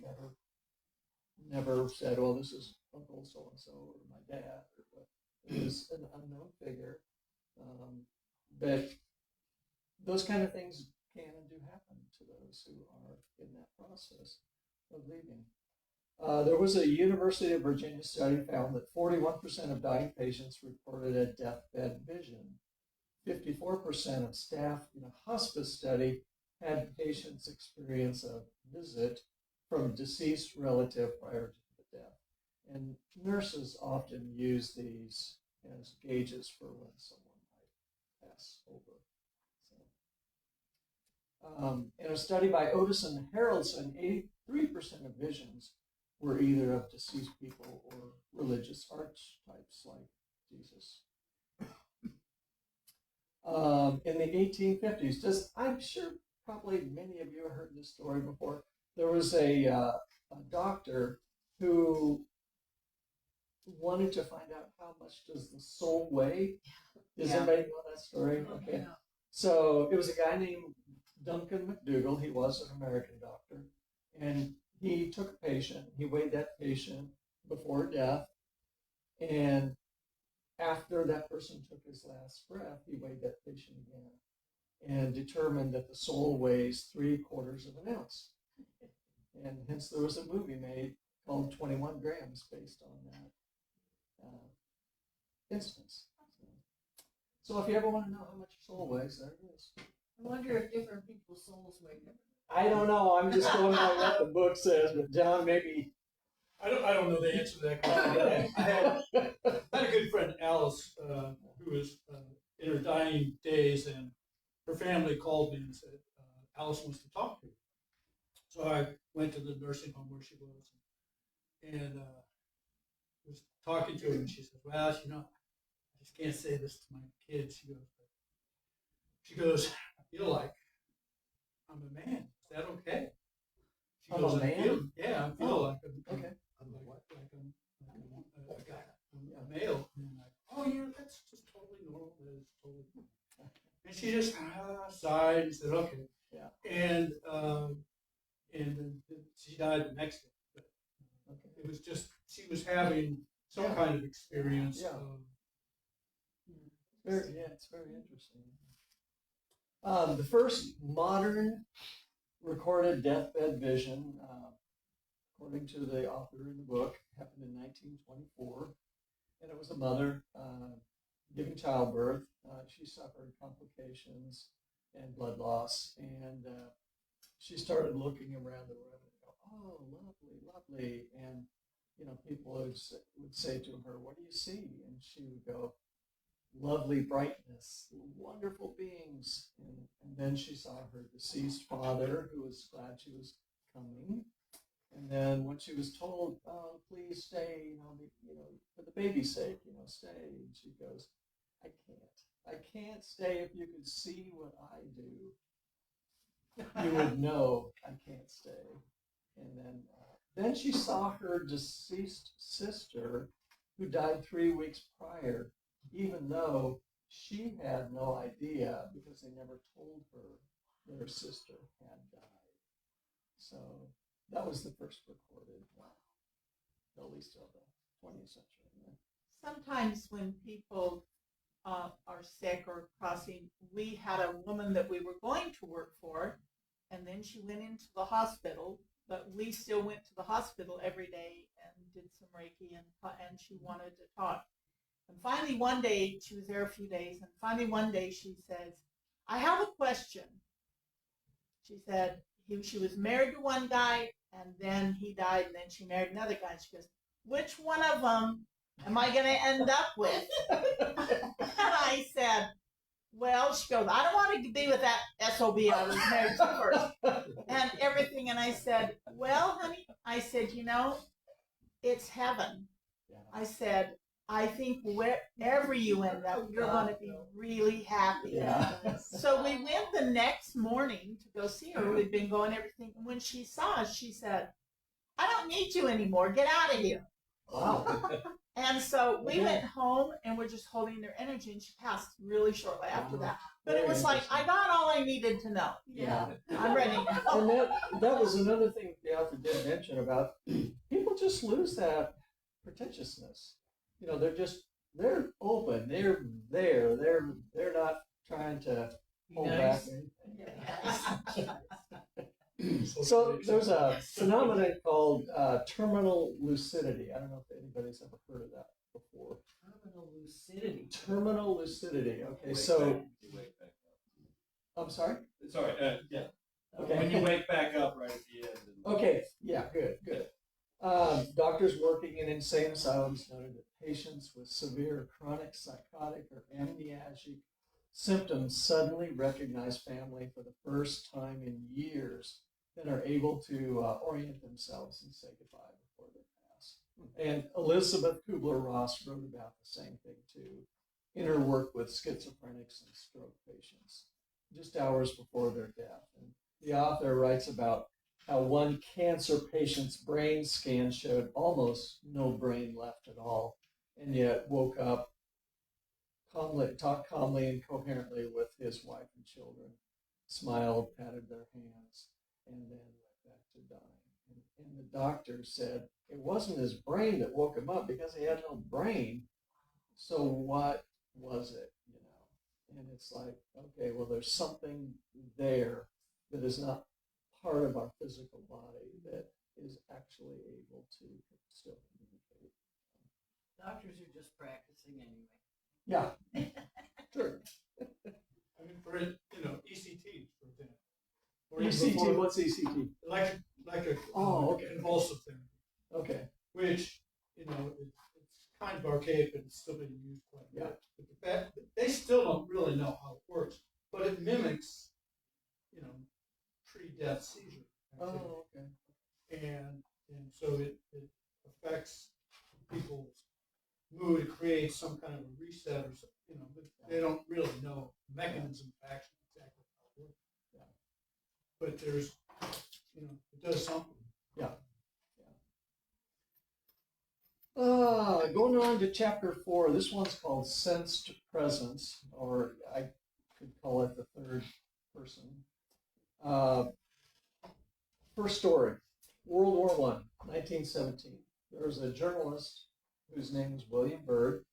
never said, "Well, this is Uncle so-and-so or my dad," or what. It was an unknown figure. But those kind of things can and do happen to those who are in that process of leaving. There was a University of Virginia study found that 41% of dying patients reported a deathbed vision. 54% of staff in a hospice study had patients experience a visit from a deceased relative prior to the death. And nurses often use these as gauges for when someone might pass over. In a study by Otis and Harrelson, 83% of visions were either of deceased people or religious archetypes like Jesus. In the 1850s, I'm sure probably many of you have heard this story before. There was a doctor who wanted to find out how much does the soul weigh. Does anybody know that story? Okay. Yeah. So it was a guy named Duncan McDougall. He was an American doctor, and he took a patient. He weighed that patient before death, and after that person took his last breath, he weighed that patient again and determined that the soul weighs 3/4 of an ounce. And hence there was a movie made called 21 Grams based on that instance. So if you ever want to know how much your soul weighs, there it is. I wonder if different people's souls weigh different. I don't know. I'm just going by what the book says, but John, maybe. I don't know the answer to that question. I Alice, who was in her dying days, and her family called me and said, Alice wants to talk to you. So I went to the nursing home where she was, and was talking to her, and she said, well, I just can't say this to my kids. She goes, I feel like I'm a man. Is that okay? She I'm goes, a man? I feel like I'm Okay. I'm a guy. I'm a male. And I'm like, oh yeah, that's just totally normal. That is totally normal. And she just sighed and said, okay. Yeah. And then she died the next day. But it was just, she was having some kind of experience. Yeah. It's very interesting. The first modern recorded deathbed vision, according to the author in the book, happened in 1924, and it was a mother giving childbirth. She suffered complications and blood loss, and she started looking around the room and go, "Oh, lovely, lovely," and people would say to her, "What do you see?" And she would go, "Lovely brightness, wonderful beings." And then she saw her deceased father, who was glad she was coming. And then when she was told, "Oh, please stay, for the baby's sake, stay," and she goes, "I can't. I can't stay. If you could see what I do, you would know I can't stay." And then she saw her deceased sister, who died 3 weeks prior, even though she had no idea because they never told her that her sister had died. So that was the first recorded, at least of the 20th century. Sometimes when people are sick or crossing, we had a woman that we were going to work for, and then she went into the hospital, but we still went to the hospital every day and did some Reiki, and she wanted to talk. And finally one day, she was there a few days, and finally one day she says, "I have a question." She said she was married to one guy, and then he died, and then she married another guy. And she goes, "Which one of them am I going to end up with?" And I said, "Well," she goes, "I don't want to be with that SOB I was married to first," and everything. And I said, "Well, honey," I said, "it's heaven." Yeah. I said, "I think wherever you end up, you're going to be really happy." Yeah. So we went the next morning to go see her. We'd been going everything. And when she saw us, she said, "I don't need you anymore. Get out of here." Wow. And so we went home and we're just holding their energy, and she passed really shortly after that. But it was like, I got all I needed to know. Yeah. I'm ready now. And that was another thing the author did mention about people just lose that pretentiousness. They're open, they're there, they're not trying to hold back anything. So there's a phenomenon called terminal lucidity. I don't know if anybody's ever heard of that before. Terminal lucidity. Terminal lucidity. Okay, You wake back up. I'm sorry. Sorry, yeah. Okay. When you wake back up right at the end. Okay, yeah, good. Doctors working in insane asylums noted that patients with severe chronic psychotic or amnesiac symptoms suddenly recognize family for the first time in years and are able to orient themselves and say goodbye before they pass. And Elizabeth Kubler-Ross wrote about the same thing too in her work with schizophrenics and stroke patients just hours before their death. And the author writes about how one cancer patient's brain scan showed almost no brain left at all, and yet woke up calmly, talked calmly and coherently with his wife and children, smiled, patted their hands, and then went back to dying. And the doctor said it wasn't his brain that woke him up because he had no brain. So what was it, And it's like, okay, well, there's something there that is not part of our physical body that is actually able to still communicate. Doctors are just practicing anyway. Yeah, sure. I mean, for ECT, for example. Or ECT, before- what's ECT? like a Oh, okay. convulsive therapy, Okay. which it's kind of archaic, but it's still being used quite a bit. Yeah. But the fact that they still don't really know how it works, but it mimics, pre-death seizure activity. Oh, okay. And so it affects people's mood. It creates some kind of a reset or something, but they don't really know the mechanism of action exactly how it works. Yeah. But there's, it does something. Yeah. Going on to chapter 4, this one's called Sensed Presence, or I could call it the third person. First story, World War I, 1917. There was a journalist whose name was William Byrd,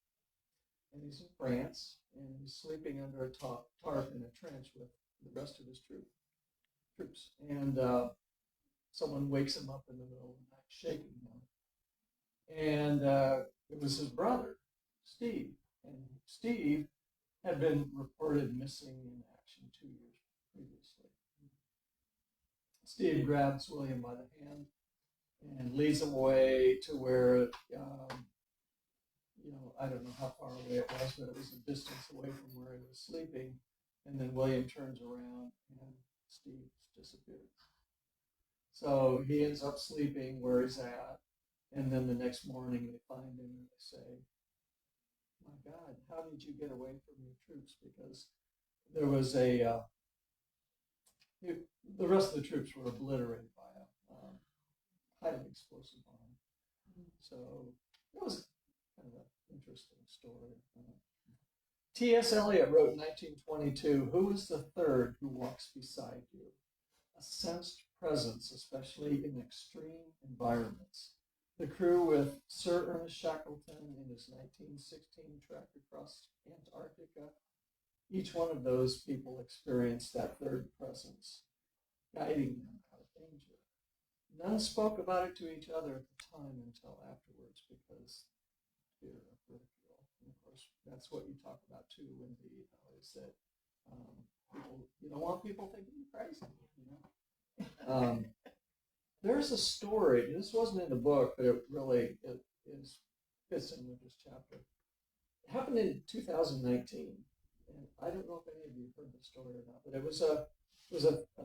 and he's in France, and he's sleeping under a tarp in a trench with the rest of his troops. And someone wakes him up in the middle of the night, shaking him. And it was his brother, Steve. And Steve had been reported missing in action 2 years previously. Steve grabs William by the hand and leads him away to where, I don't know how far away it was, but it was a distance away from where he was sleeping. And then William turns around and Steve's disappeared. So he ends up sleeping where he's at. And then the next morning they find him and they say, my God, how did you get away from your troops? Because there was the rest of the troops were obliterated by a highly explosive bomb. So it was kind of an interesting story. T.S. Eliot wrote in 1922, who is the third who walks beside you? A sensed presence, especially in extreme environments. The crew with Sir Ernest Shackleton in his 1916 trek across Antarctica, each one of those people experienced that third presence, guiding them out of danger. None spoke about it to each other at the time until afterwards because fear of ridicule. And of course, that's what you talk about too, Wendy, is that you don't want people thinking you're crazy, There's a story, this wasn't in the book, but it really fits in with this chapter. It happened in 2019, and I don't know if any of you heard the story or not, but it was a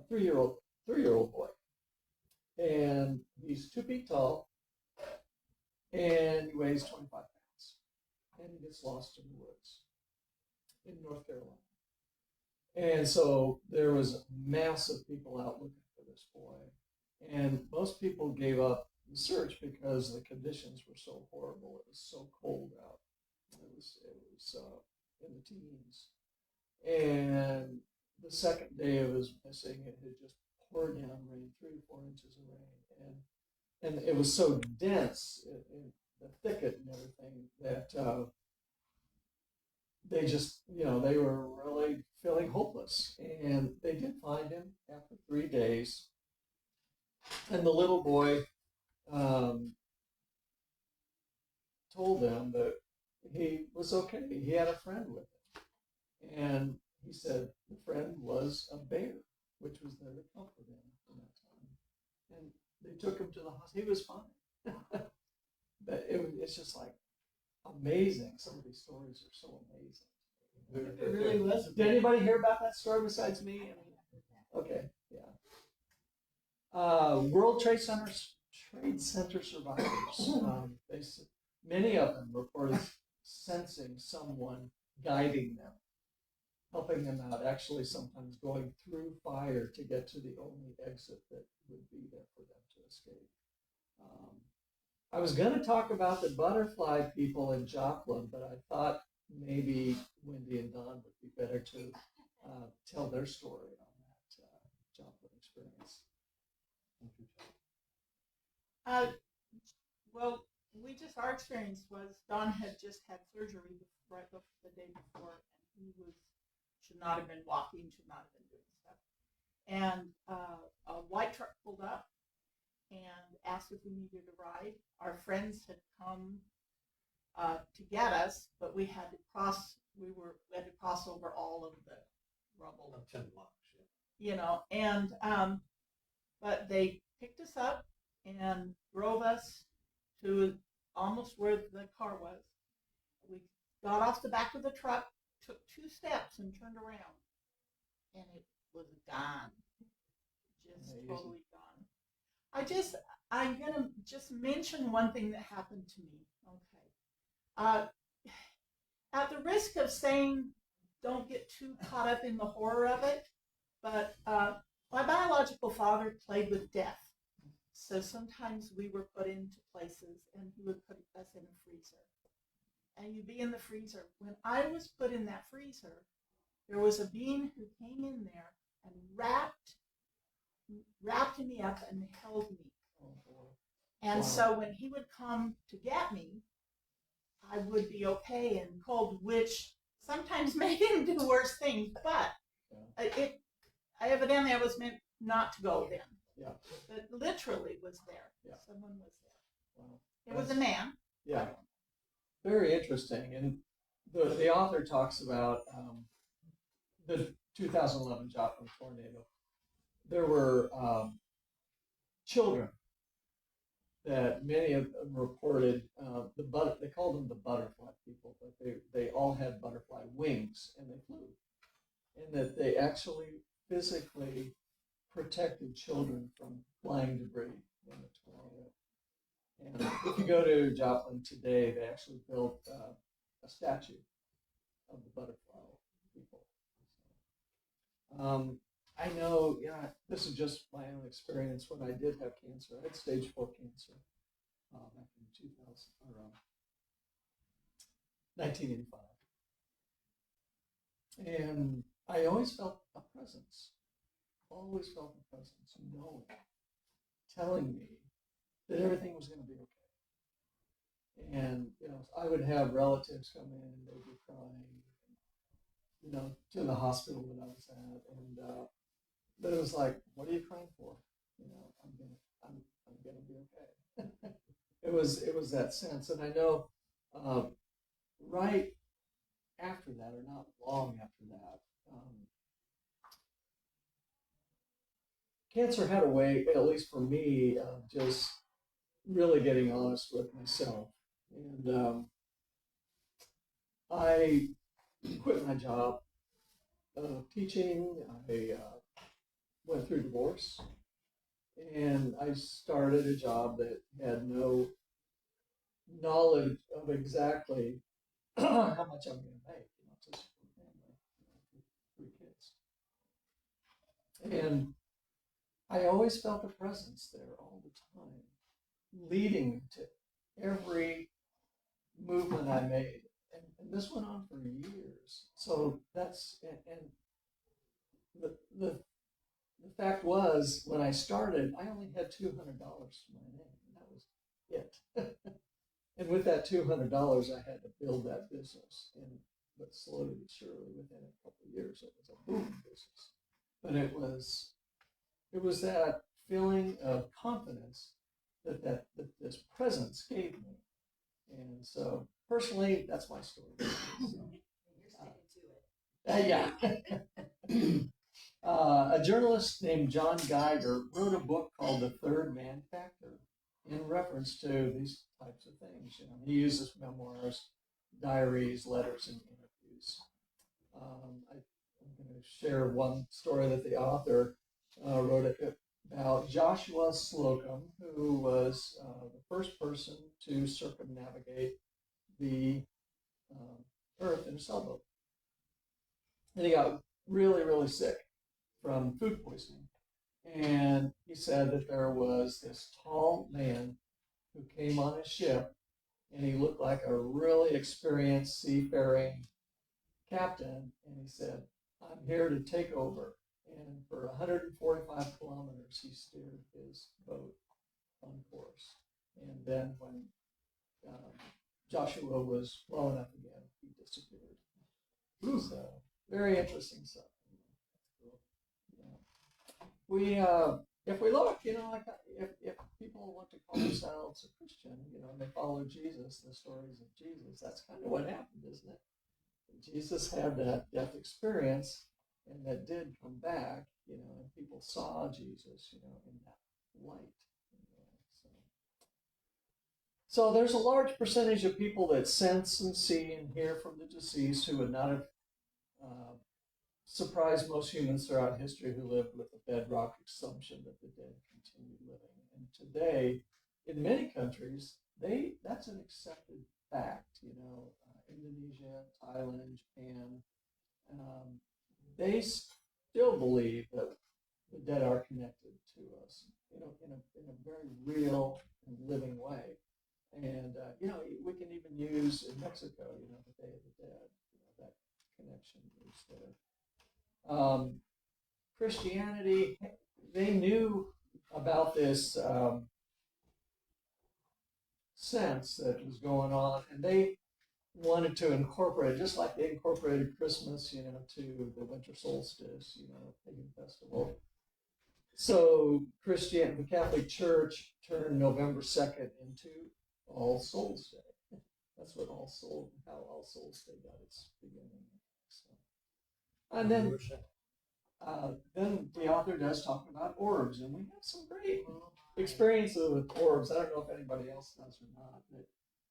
three-year-old boy, and he's 2 feet tall, and he weighs 25 pounds, and he gets lost in the woods in North Carolina. And so there was massive people out looking for this boy. And most people gave up the search because the conditions were so horrible. It was so cold out. It was in the teens. And the second day of his missing, it had just poured down rain, 3 or 4 inches of rain. And it was so dense in the thicket and everything that they just, they were really feeling hopeless. And they did find him after 3 days. And the little boy told them that he was okay. He had a friend with him. And he said the friend was a bear, which was there to comfort him in that time. And they took him to the hospital. He was fine. But it's just like amazing. Some of these stories are so amazing. It really was. Did anybody hear about that story besides me? Okay, yeah. World Trade Center survivors. Many of them reported sensing someone guiding them, helping them out, actually sometimes going through fire to get to the only exit that would be there for them to escape. I was going to talk about the butterfly people in Joplin, but I thought maybe Wendy and Don would be better to tell their story on that Joplin experience. Well, our experience was Don had just had surgery right the day before, and he should not have been walking, should not have been doing stuff. And a white truck pulled up and asked if we needed a ride. Our friends had come to get us, but we had to cross. We had to cross over all of the rubble. About 10 blocks. And but they picked us up and drove us to almost where the car was. We got off the back of the truck, took 2 steps, and turned around, and it was gone. Just Amazing. totally gone. I'm gonna just mention one thing that happened to me. Okay. At the risk of saying, don't get too caught up in the horror of it, but my biological father played with death. So sometimes we were put into places and he would put us in a freezer. And you'd be in the freezer. When I was put in that freezer, there was a being who came in there and wrapped me up and held me. Oh, boy. And Wow. so when he would come to get me, I would be okay and cold, which sometimes made him do worse things. But evidently I was meant not to go then. Yeah. But literally was there. Yeah. Someone was there. Wow. It was a man. Yeah. Very interesting. And the author talks about the 2011 Joplin tornado. There were children that many of them reported they called them the butterfly people, but they all had butterfly wings and they flew, and that they actually physically protected children from flying debris in the tornado. And if you go to Joplin today, they actually built a statue of the butterfly people. I know, this is just my own experience. When I did have cancer, I had stage 4 cancer back in 1985. And I always felt a presence, knowing, telling me that everything was going to be okay. And, I would have relatives come in and they'd be crying, to the hospital that I was at. And, but it was like, what are you crying for? I'm gonna be okay. It was that sense. And I know, right after that, or not long after that, cancer had a way, at least for me, of just really getting honest with myself. And I quit my job teaching. I went through divorce, and I started a job that had no knowledge of exactly how much I'm going to make, just for a family, 3 kids. And I always felt a presence there all the time, leading me to every movement I made. And this went on for years. So and the fact was, when I started, I only had $200 to my name, and that was it. And with that $200, I had to build that business. But slowly but surely, within a couple of years, it was a booming business. But it was that feeling of confidence that this presence gave me. And so, personally, that's my story. You're sticking to it. Yeah. A journalist named John Geiger wrote a book called The Third Man Factor in reference to these types of things. He uses memoirs, diaries, letters, and interviews. I'm going to share one story that the author wrote about Joshua Slocum, who was the first person to circumnavigate the Earth in a sailboat. And he got really, really sick from food poisoning. And he said that there was this tall man who came on a ship, and he looked like a really experienced seafaring captain. And he said, I'm here to take over. And for 145 kilometers, he steered his boat on course. And then when Joshua was well enough again, he disappeared. So, very interesting stuff. If we look, if people want to call themselves a Christian, and they follow Jesus, the stories of Jesus, that's kind of what happened, isn't it? Jesus had that death experience, and that did come back, and people saw Jesus, in that light. So there's a large percentage of people that sense and see and hear from the deceased who would not have surprised most humans throughout history who lived with the bedrock assumption that the dead continued living. And today, in many countries, that's an accepted fact. Indonesia, Thailand, Japan, they still believe that the dead are connected to us, in a very real and living way. And we can even use in Mexico, the Day of the Dead. That connection is there. Christianity, they knew about this sense that was going on, and they wanted to incorporate, just like they incorporated Christmas, to the winter solstice, pagan festival. So the Catholic Church turned November 2nd into All Souls Day. That's what how All Souls Day got its beginning. So, and then the author does talk about orbs, and we have some great experiences with orbs. I don't know if anybody else does or not, but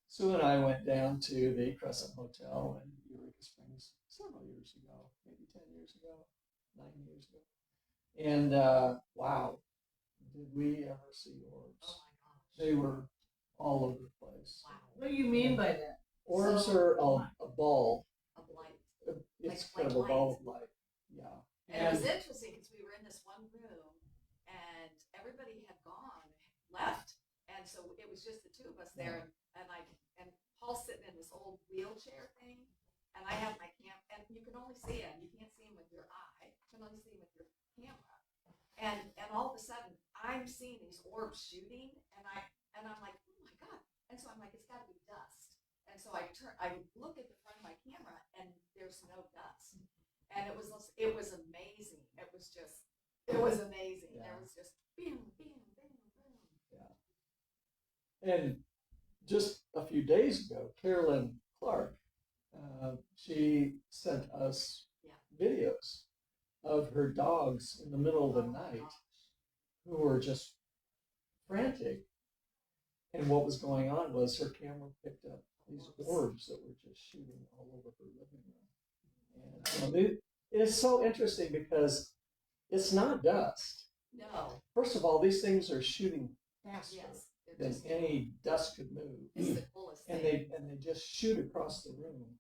Sue and I went down to the Crescent Hotel in Eureka Springs several years ago, maybe 10 years ago, 9 years ago. And wow, did we ever see orbs? Oh my gosh. They were all over the place. Wow. What do you mean by that? Orbs So- are a ball. Of light. It's Like kind of a light. ball of light. Yeah. And it was interesting because we were in this one room and everybody had left. And so it was just the two of us there. And Paul's sitting in this old wheelchair thing. And I have my and you can only see him. You can't see him with your eye. You can only see him with your camera. And all of a sudden I'm seeing these orbs shooting and I'm like, oh my God. And so I'm like, it's gotta be dust. And so I look at the front of my camera and there's no dust. And it was amazing. It was amazing. Yeah. There was just boom, boom, boom, boom. Yeah. And just a few days ago, Carolyn Clark, she sent us videos of her dogs in the middle of the night who were just frantic. And what was going on was her camera picked up these orbs that were just shooting all over her living room. And it's so interesting because it's not dust. No. First of all, these things are shooting faster Yes. than any dust could move. It's the coolest And thing. they just shoot across the room.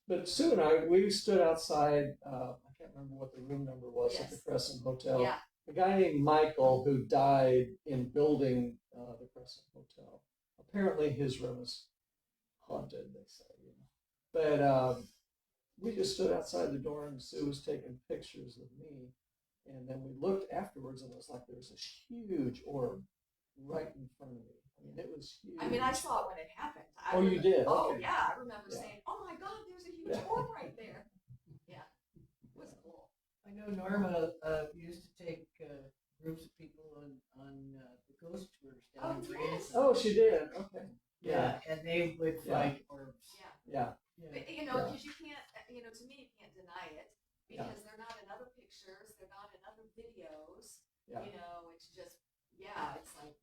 But Sue and I, we stood outside. I can't remember what the room number was at the Yes. Crescent Hotel. Yeah. A guy named Michael who died in building the Crescent Hotel. Apparently, his room is haunted. They say, But we just stood outside the door, and Sue was taking pictures of me. And then we looked afterwards, and it was like there was this huge orb right in front of me. I mean, it was huge. I mean, I saw it when it happened. You did? Oh, Okay. yeah. I remember Yeah. saying, oh my God, there's a huge orb right there. Yeah. It was cool. I know Norma used to take groups of people on the ghost tours down in Oh, France. yes. Oh, she did. Okay. Yeah, and they would fight orbs. Yeah. Yeah. Yeah. But, Yeah. because you can't, to me, you can't deny it because they're not in other pictures, they're not in other videos. Yeah. It's just, it's like,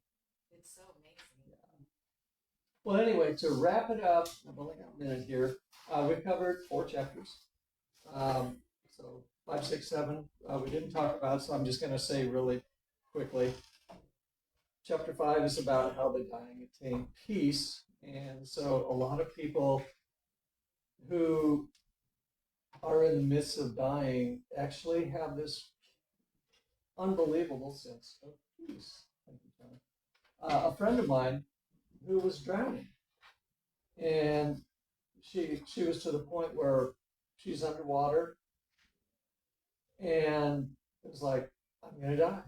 it's so amazing. Well, anyway, to wrap it up, I've only got a minute here. We've covered 4 chapters. So 5, 6, 7, we didn't talk about, so I'm just going to say really quickly. Chapter 5 is about how the dying attain peace. And so a lot of people who are in the midst of dying actually have this unbelievable sense of peace. Thank you, John. A friend of mine who was drowning, and she was to the point where she's underwater, and it was like, I'm gonna die.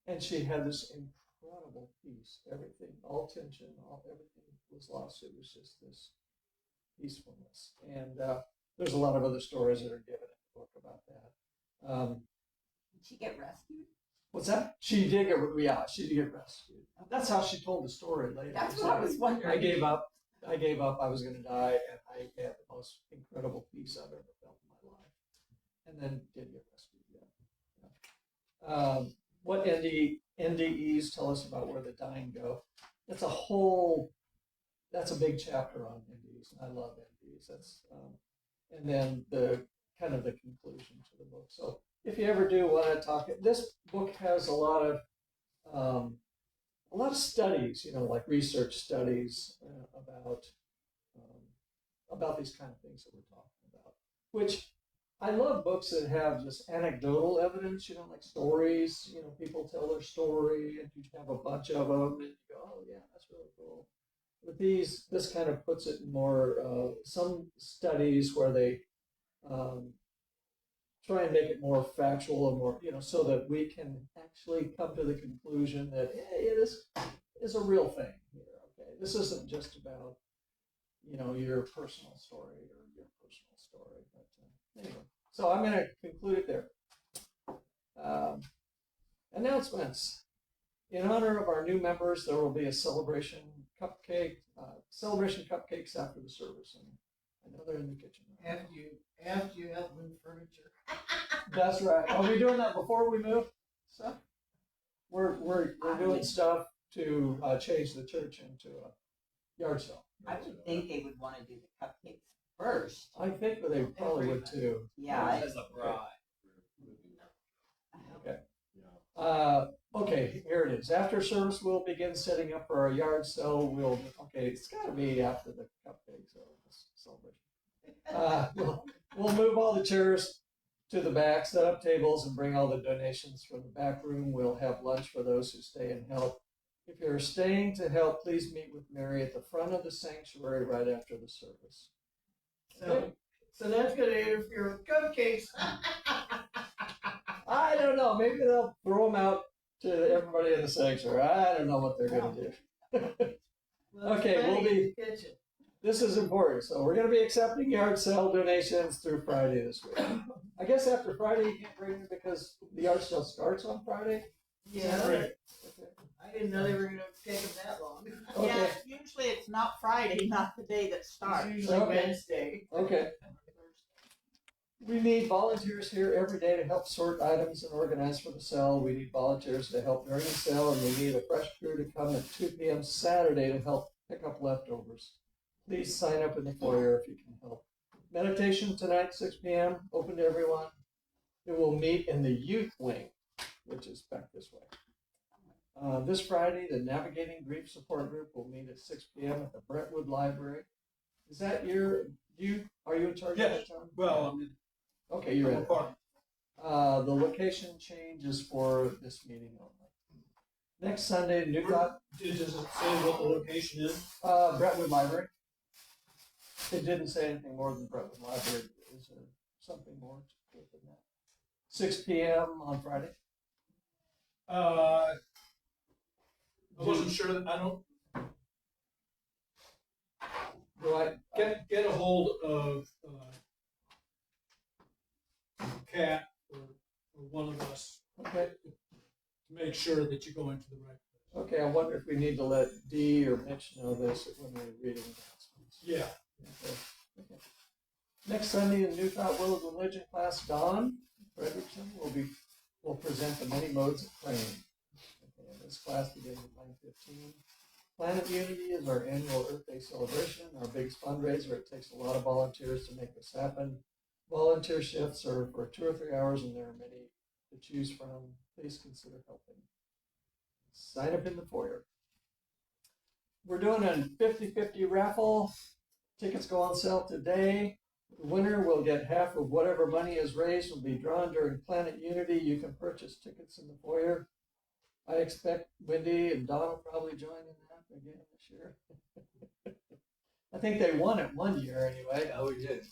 And she had this incredible peace. Everything, all tension, everything was lost. It was just this peacefulness. And there's a lot of other stories that are given in the book about that. Did she get rescued? What's that? She did get rescued. That's how she told the story later. That's So what I was wondering. I gave up. I was going to die, and I had the most incredible peace I've ever felt in my life. And then did get rescued. Yeah. What NDEs tell us about where the dying go? that's a big chapter on MDs, and I love MDs. And then the kind of the conclusion to the book. So if you ever do want to talk, this book has a lot of studies, like research studies about these kind of things that we're talking about. Which I love books that have just anecdotal evidence, like stories. People tell their story, and you have a bunch of them, and you go, "Oh yeah, that's really cool." But this kind of puts it in more some studies where they try and make it more factual and more, so that we can actually come to the conclusion that, hey, this is a real thing here. Okay, this isn't just about, your personal story or your personal story. But anyway, so I'm going to conclude it there. Announcements. In honor of our new members, there will be a celebration cupcakes after the service, and I know they're in the kitchen. After you help move furniture. That's right. Are we doing that before we move stuff? We're doing stuff to change the church into a yard sale. I would think they would want to do the cupcakes first. I think that they probably would too. Yeah. As a bride. Okay. Okay, here it is. After service, we'll begin setting up for our yard sale. It's got to be after the cupcake celebration. We'll move all the chairs to the back, set up tables, and bring all the donations from the back room. We'll have lunch for those who stay and help. If you're staying to help, please meet with Mary at the front of the sanctuary right after the service. So that's going to interfere with cupcakes. I don't know. Maybe they'll throw them out to everybody in the sanctuary. I don't know what they're going to do. Okay, we'll be. This is important. So we're going to be accepting yard sale donations through Friday this week. I guess after Friday you can't bring them because the yard sale starts on Friday. Yeah. Right. Okay. I didn't know they were going to take them that long. Okay. Yeah, usually it's not Friday, not the day that starts. It's usually Wednesday. Okay. We need volunteers here every day to help sort items and organize for the sale. We need volunteers to help during the sale, and we need a fresh crew to come at 2 p.m. Saturday to help pick up leftovers. Please sign up in the foyer if you can help. Meditation tonight, 6 p.m., open to everyone. It will meet in the youth wing, which is back this way. This Friday, the Navigating Grief Support Group will meet at 6 p.m. at the Brentwood Library. Is that are you in charge of that, John? Well, Okay, you're in. The location change is for this meeting only. Next Sunday, New Thought. Does it say what the location is? Brentwood Library. It didn't say anything more than Brentwood Library. Is there something more to it than that? 6 p.m. on Friday. I wasn't sure that I don't. Do I Get a hold of Kat or one of us Okay. to make sure that you go into the right place. Okay, I wonder if we need to let Dee or Mitch know this when we're reading announcements. Yeah. Okay. Next Sunday in New Thought World Religion class, Don Fredrickson will present the many modes of praying. Okay, and this class begins at 9:15. Planet Unity is our annual Earth Day celebration, our biggest fundraiser. It takes a lot of volunteers to make this happen. Volunteer shifts are for 2 or 3 hours, and there are many to choose from. Please consider helping. Sign up in the foyer. We're doing a 50-50 raffle. Tickets go on sale today. The winner will get half of whatever money is raised will be drawn during Planet Unity. You can purchase tickets in the foyer. I expect Wendy and Don will probably join in that again this year. I think they won it one year anyway. Oh, we did.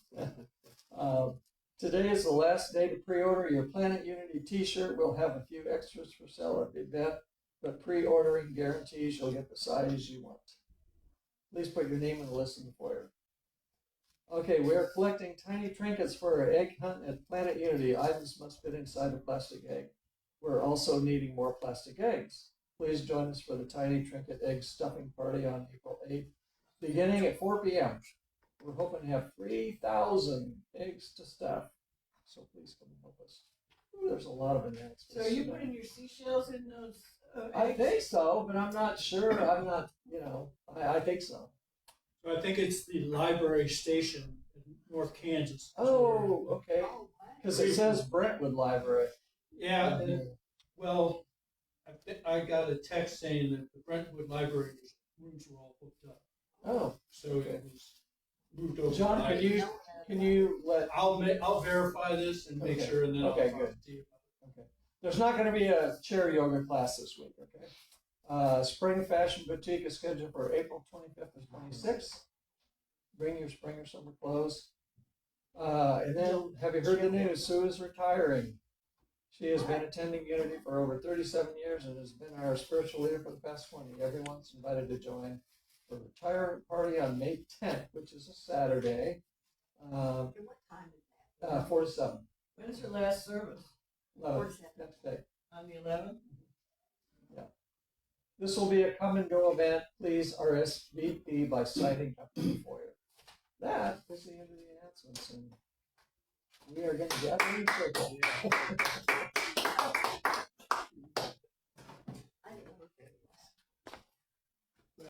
Today is the last day to pre-order your Planet Unity t-shirt. We'll have a few extras for sale at the event, but pre-ordering guarantees you'll get the size you want. Please put your name on the list in the foyer. Okay, we are collecting tiny trinkets for our egg hunt at Planet Unity. Items must fit inside a plastic egg. We're also needing more plastic eggs. Please join us for the tiny trinket egg stuffing party on April 8th, beginning at 4 p.m. We're hoping to have 3,000 eggs to stuff, so please come and help us. Ooh, there's a lot of announcements. So are you putting your seashells in those I think so, but I'm not sure. I'm not, I think so. So I think it's the library station in North Kansas. Oh, okay. Because it says Brentwood Library. Yeah, well, I got a text saying that the Brentwood Library rooms were all booked up. Oh, So it was moved over. John, can you let? I'll verify this and make Okay. sure, and then I'll Okay, talk good. to you. Okay. There's not going to be a chair yoga class this week. Okay. Spring Fashion Boutique is scheduled for April 25th and 26th. Bring your spring or summer clothes. And then, have you heard the news? Sue is retiring. She has been attending Unity for over 37 years and has been our spiritual leader for the past 20. Everyone's invited to join her retirement party on May 10th, which is a Saturday. What time is that? 4 to 7. When's her last service? 11th, next day. On the 11th? This will be a come and go event. Please RSVP by signing up in the foyer. That is the end of the announcements, and we are going to gather in circle.